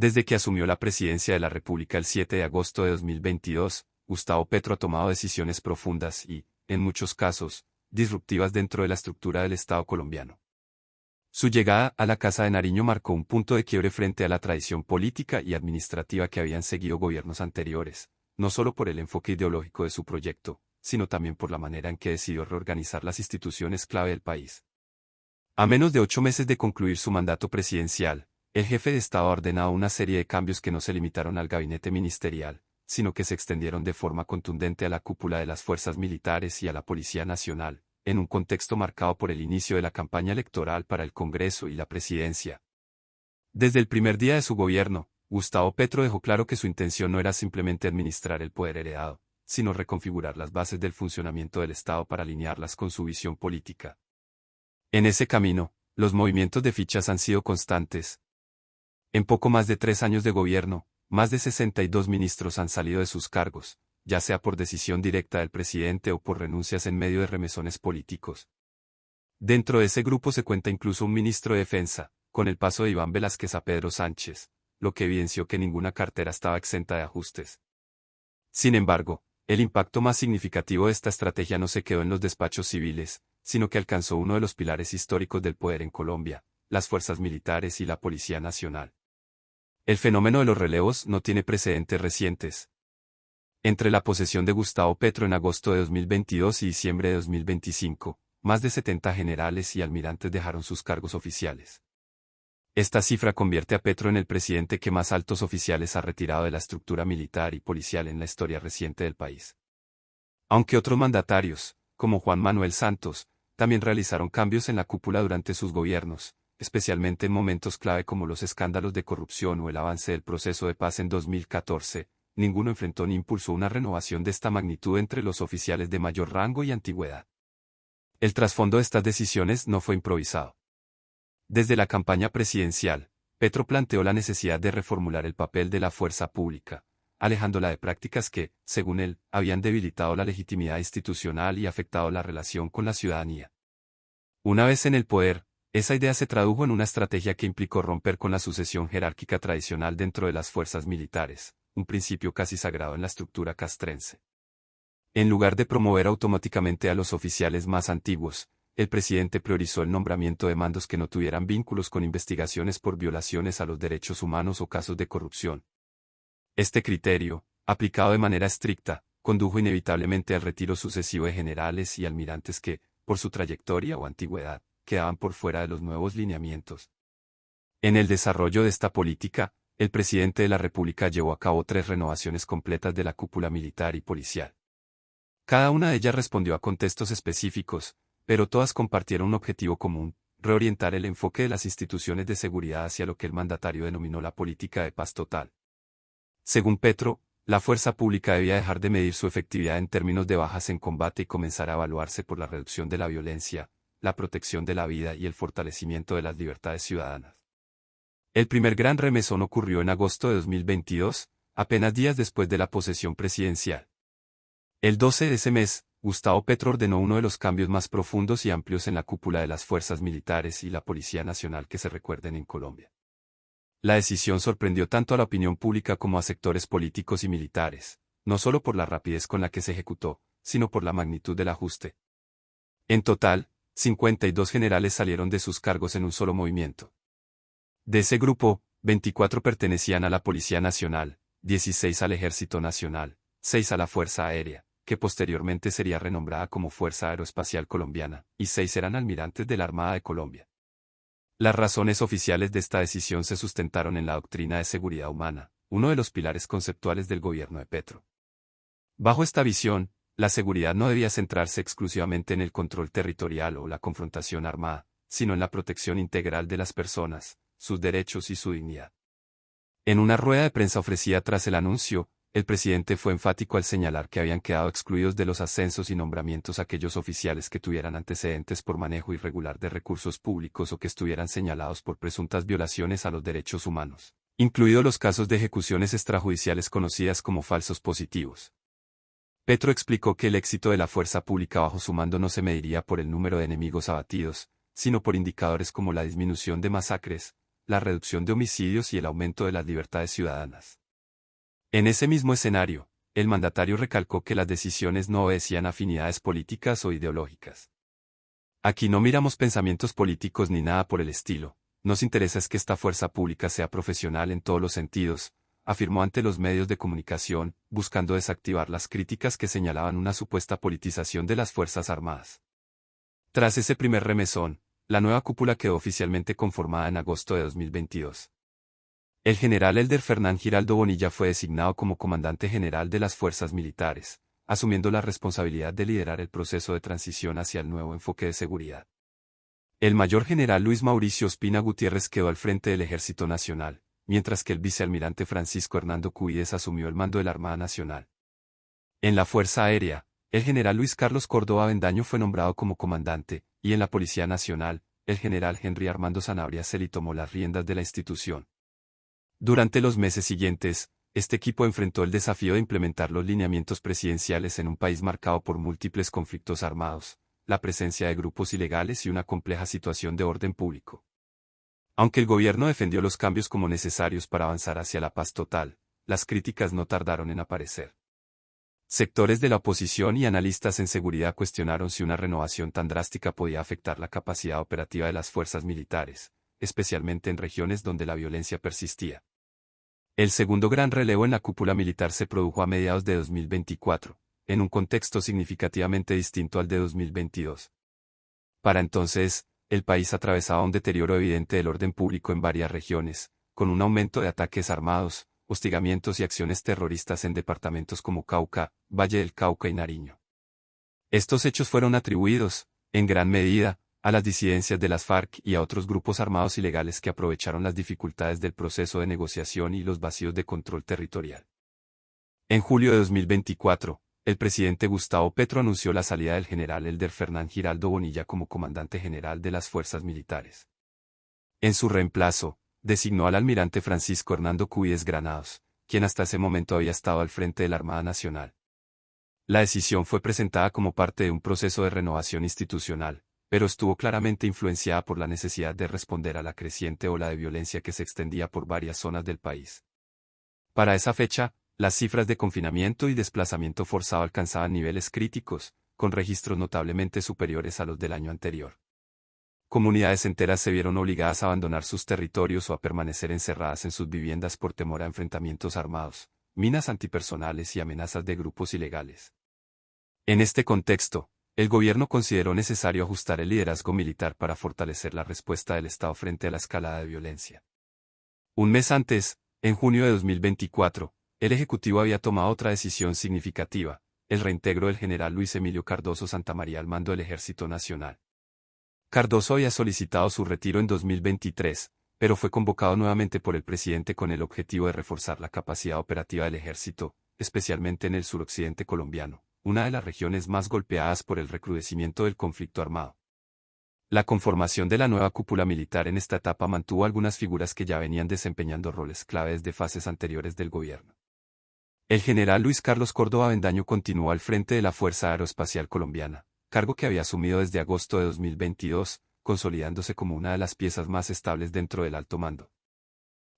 Desde que asumió la presidencia de la República el 7 de agosto de 2022, Gustavo Petro ha tomado decisiones profundas y, en muchos casos, disruptivas dentro de la estructura del Estado colombiano. Su llegada a la Casa de Nariño marcó un punto de quiebre frente a la tradición política y administrativa que habían seguido gobiernos anteriores, no solo por el enfoque ideológico de su proyecto, sino también por la manera en que decidió reorganizar las instituciones clave del país. A menos de 8 meses de concluir su mandato presidencial, el jefe de Estado ha ordenado una serie de cambios que no se limitaron al gabinete ministerial, sino que se extendieron de forma contundente a la cúpula de las fuerzas militares y a la Policía Nacional, en un contexto marcado por el inicio de la campaña electoral para el Congreso y la presidencia. Desde el primer día de su gobierno, Gustavo Petro dejó claro que su intención no era simplemente administrar el poder heredado, sino reconfigurar las bases del funcionamiento del Estado para alinearlas con su visión política. En ese camino, los movimientos de fichas han sido constantes. En poco más de 3 años de gobierno, más de 62 ministros han salido de sus cargos, ya sea por decisión directa del presidente o por renuncias en medio de remesones políticos. Dentro de ese grupo se cuenta incluso un ministro de Defensa, con el paso de Iván Velásquez a Pedro Sánchez, lo que evidenció que ninguna cartera estaba exenta de ajustes. Sin embargo, el impacto más significativo de esta estrategia no se quedó en los despachos civiles, sino que alcanzó uno de los pilares históricos del poder en Colombia, las fuerzas militares y la Policía Nacional. El fenómeno de los relevos no tiene precedentes recientes. Entre la posesión de Gustavo Petro en agosto de 2022 y diciembre de 2025, más de 70 generales y almirantes dejaron sus cargos oficiales. Esta cifra convierte a Petro en el presidente que más altos oficiales ha retirado de la estructura militar y policial en la historia reciente del país. Aunque otros mandatarios, como Juan Manuel Santos, también realizaron cambios en la cúpula durante sus gobiernos, especialmente en momentos clave como los escándalos de corrupción o el avance del proceso de paz en 2014, ninguno enfrentó ni impulsó una renovación de esta magnitud entre los oficiales de mayor rango y antigüedad. El trasfondo de estas decisiones no fue improvisado. Desde la campaña presidencial, Petro planteó la necesidad de reformular el papel de la fuerza pública, alejándola de prácticas que, según él, habían debilitado la legitimidad institucional y afectado la relación con la ciudadanía. Una vez en el poder, esa idea se tradujo en una estrategia que implicó romper con la sucesión jerárquica tradicional dentro de las fuerzas militares, un principio casi sagrado en la estructura castrense. En lugar de promover automáticamente a los oficiales más antiguos, el presidente priorizó el nombramiento de mandos que no tuvieran vínculos con investigaciones por violaciones a los derechos humanos o casos de corrupción. Este criterio, aplicado de manera estricta, condujo inevitablemente al retiro sucesivo de generales y almirantes que, por su trayectoria o antigüedad, quedaban por fuera de los nuevos lineamientos. En el desarrollo de esta política, el presidente de la República llevó a cabo 3 renovaciones completas de la cúpula militar y policial. Cada una de ellas respondió a contextos específicos, pero todas compartieron un objetivo común: reorientar el enfoque de las instituciones de seguridad hacia lo que el mandatario denominó la política de paz total. Según Petro, la fuerza pública debía dejar de medir su efectividad en términos de bajas en combate y comenzar a evaluarse por la reducción de la violencia, la protección de la vida y el fortalecimiento de las libertades ciudadanas. El primer gran remesón ocurrió en agosto de 2022, apenas días después de la posesión presidencial. El 12 de ese mes, Gustavo Petro ordenó uno de los cambios más profundos y amplios en la cúpula de las fuerzas militares y la Policía Nacional que se recuerden en Colombia. La decisión sorprendió tanto a la opinión pública como a sectores políticos y militares, no solo por la rapidez con la que se ejecutó, sino por la magnitud del ajuste. En total, 52 generales salieron de sus cargos en un solo movimiento. De ese grupo, 24 pertenecían a la Policía Nacional, 16 al Ejército Nacional, 6 a la Fuerza Aérea, que posteriormente sería renombrada como Fuerza Aeroespacial Colombiana, y 6 eran almirantes de la Armada de Colombia. Las razones oficiales de esta decisión se sustentaron en la doctrina de seguridad humana, uno de los pilares conceptuales del gobierno de Petro. Bajo esta visión, la seguridad no debía centrarse exclusivamente en el control territorial o la confrontación armada, sino en la protección integral de las personas, sus derechos y su dignidad. En una rueda de prensa ofrecida tras el anuncio, el presidente fue enfático al señalar que habían quedado excluidos de los ascensos y nombramientos aquellos oficiales que tuvieran antecedentes por manejo irregular de recursos públicos o que estuvieran señalados por presuntas violaciones a los derechos humanos, incluidos los casos de ejecuciones extrajudiciales conocidas como falsos positivos. Petro explicó que el éxito de la fuerza pública bajo su mando no se mediría por el número de enemigos abatidos, sino por indicadores como la disminución de masacres, la reducción de homicidios y el aumento de las libertades ciudadanas. En ese mismo escenario, el mandatario recalcó que las decisiones no obedecían afinidades políticas o ideológicas. Aquí no miramos pensamientos políticos ni nada por el estilo, nos interesa es que esta fuerza pública sea profesional en todos los sentidos, afirmó ante los medios de comunicación, buscando desactivar las críticas que señalaban una supuesta politización de las Fuerzas Armadas. Tras ese primer remesón, la nueva cúpula quedó oficialmente conformada en agosto de 2022. El general Elder Fernán Giraldo Bonilla fue designado como comandante general de las fuerzas militares, asumiendo la responsabilidad de liderar el proceso de transición hacia el nuevo enfoque de seguridad. El mayor general Luis Mauricio Ospina Gutiérrez quedó al frente del Ejército Nacional, mientras que el vicealmirante Francisco Hernando Cuídez asumió el mando de la Armada Nacional. En la Fuerza Aérea, el general Luis Carlos Córdoba Avendaño fue nombrado como comandante, y en la Policía Nacional, el general Henry Armando Sanabria Celi tomó las riendas de la institución. Durante los meses siguientes, este equipo enfrentó el desafío de implementar los lineamientos presidenciales en un país marcado por múltiples conflictos armados, la presencia de grupos ilegales y una compleja situación de orden público. Aunque el gobierno defendió los cambios como necesarios para avanzar hacia la paz total, las críticas no tardaron en aparecer. Sectores de la oposición y analistas en seguridad cuestionaron si una renovación tan drástica podía afectar la capacidad operativa de las fuerzas militares, especialmente en regiones donde la violencia persistía. El segundo gran relevo en la cúpula militar se produjo a mediados de 2024, en un contexto significativamente distinto al de 2022. Para entonces, el país atravesaba un deterioro evidente del orden público en varias regiones, con un aumento de ataques armados, hostigamientos y acciones terroristas en departamentos como Cauca, Valle del Cauca y Nariño. Estos hechos fueron atribuidos, en gran medida, a las disidencias de las FARC y a otros grupos armados ilegales que aprovecharon las dificultades del proceso de negociación y los vacíos de control territorial. En julio de 2024, el presidente Gustavo Petro anunció la salida del general Elder Fernán Giraldo Bonilla como comandante general de las fuerzas militares. En su reemplazo, designó al almirante Francisco Hernando Cuídez Granados, quien hasta ese momento había estado al frente de la Armada Nacional. La decisión fue presentada como parte de un proceso de renovación institucional, pero estuvo claramente influenciada por la necesidad de responder a la creciente ola de violencia que se extendía por varias zonas del país. Para esa fecha, las cifras de confinamiento y desplazamiento forzado alcanzaban niveles críticos, con registros notablemente superiores a los del año anterior. Comunidades enteras se vieron obligadas a abandonar sus territorios o a permanecer encerradas en sus viviendas por temor a enfrentamientos armados, minas antipersonales y amenazas de grupos ilegales. En este contexto, el gobierno consideró necesario ajustar el liderazgo militar para fortalecer la respuesta del Estado frente a la escalada de violencia. Un mes antes, en junio de 2024, el Ejecutivo había tomado otra decisión significativa, el reintegro del general Luis Emilio Cardoso Santamaría al mando del Ejército Nacional. Cardoso había solicitado su retiro en 2023, pero fue convocado nuevamente por el presidente con el objetivo de reforzar la capacidad operativa del ejército, especialmente en el suroccidente colombiano, una de las regiones más golpeadas por el recrudecimiento del conflicto armado. La conformación de la nueva cúpula militar en esta etapa mantuvo algunas figuras que ya venían desempeñando roles clave desde fases anteriores del gobierno. El general Luis Carlos Córdoba Avendaño continuó al frente de la Fuerza Aeroespacial Colombiana, cargo que había asumido desde agosto de 2022, consolidándose como una de las piezas más estables dentro del alto mando.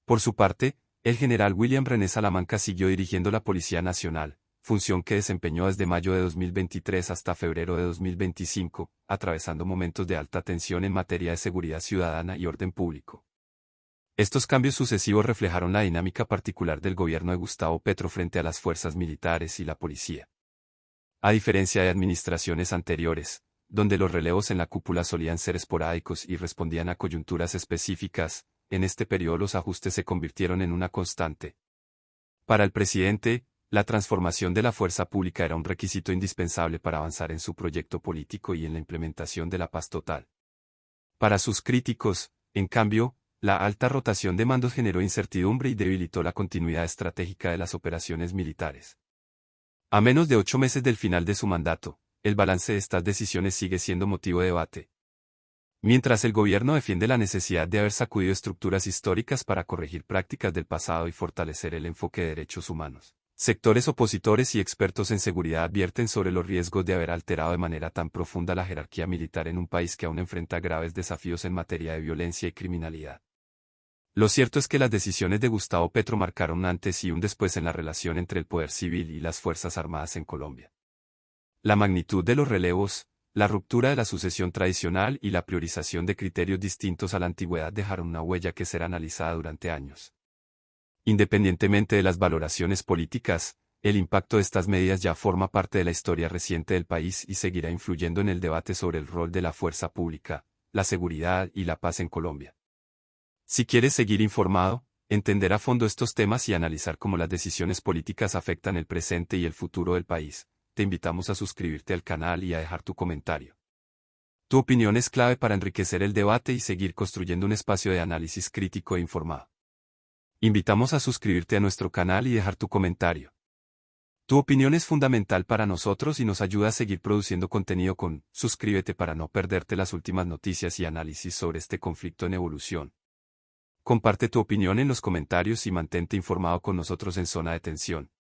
Por su parte, el general William René Salamanca siguió dirigiendo la Policía Nacional, función que desempeñó desde mayo de 2023 hasta febrero de 2025, atravesando momentos de alta tensión en materia de seguridad ciudadana y orden público. Estos cambios sucesivos reflejaron la dinámica particular del gobierno de Gustavo Petro frente a las fuerzas militares y la policía. A diferencia de administraciones anteriores, donde los relevos en la cúpula solían ser esporádicos y respondían a coyunturas específicas, en este periodo los ajustes se convirtieron en una constante. Para el presidente, la transformación de la fuerza pública era un requisito indispensable para avanzar en su proyecto político y en la implementación de la paz total. Para sus críticos, en cambio, la alta rotación de mandos generó incertidumbre y debilitó la continuidad estratégica de las operaciones militares. A menos de 8 meses del final de su mandato, el balance de estas decisiones sigue siendo motivo de debate. Mientras el gobierno defiende la necesidad de haber sacudido estructuras históricas para corregir prácticas del pasado y fortalecer el enfoque de derechos humanos, sectores opositores y expertos en seguridad advierten sobre los riesgos de haber alterado de manera tan profunda la jerarquía militar en un país que aún enfrenta graves desafíos en materia de violencia y criminalidad. Lo cierto es que las decisiones de Gustavo Petro marcaron un antes y un después en la relación entre el poder civil y las Fuerzas Armadas en Colombia. La magnitud de los relevos, la ruptura de la sucesión tradicional y la priorización de criterios distintos a la antigüedad dejaron una huella que será analizada durante años. Independientemente de las valoraciones políticas, el impacto de estas medidas ya forma parte de la historia reciente del país y seguirá influyendo en el debate sobre el rol de la fuerza pública, la seguridad y la paz en Colombia. Si quieres seguir informado, entender a fondo estos temas y analizar cómo las decisiones políticas afectan el presente y el futuro del país, te invitamos a suscribirte al canal y a dejar tu comentario. Tu opinión es clave para enriquecer el debate y seguir construyendo un espacio de análisis crítico e informado. Invitamos a suscribirte a nuestro canal y dejar tu comentario. Tu opinión es fundamental para nosotros y nos ayuda a seguir produciendo contenido con suscríbete para no perderte las últimas noticias y análisis sobre este conflicto en evolución. Comparte tu opinión en los comentarios y mantente informado con nosotros en Zona de Tensión.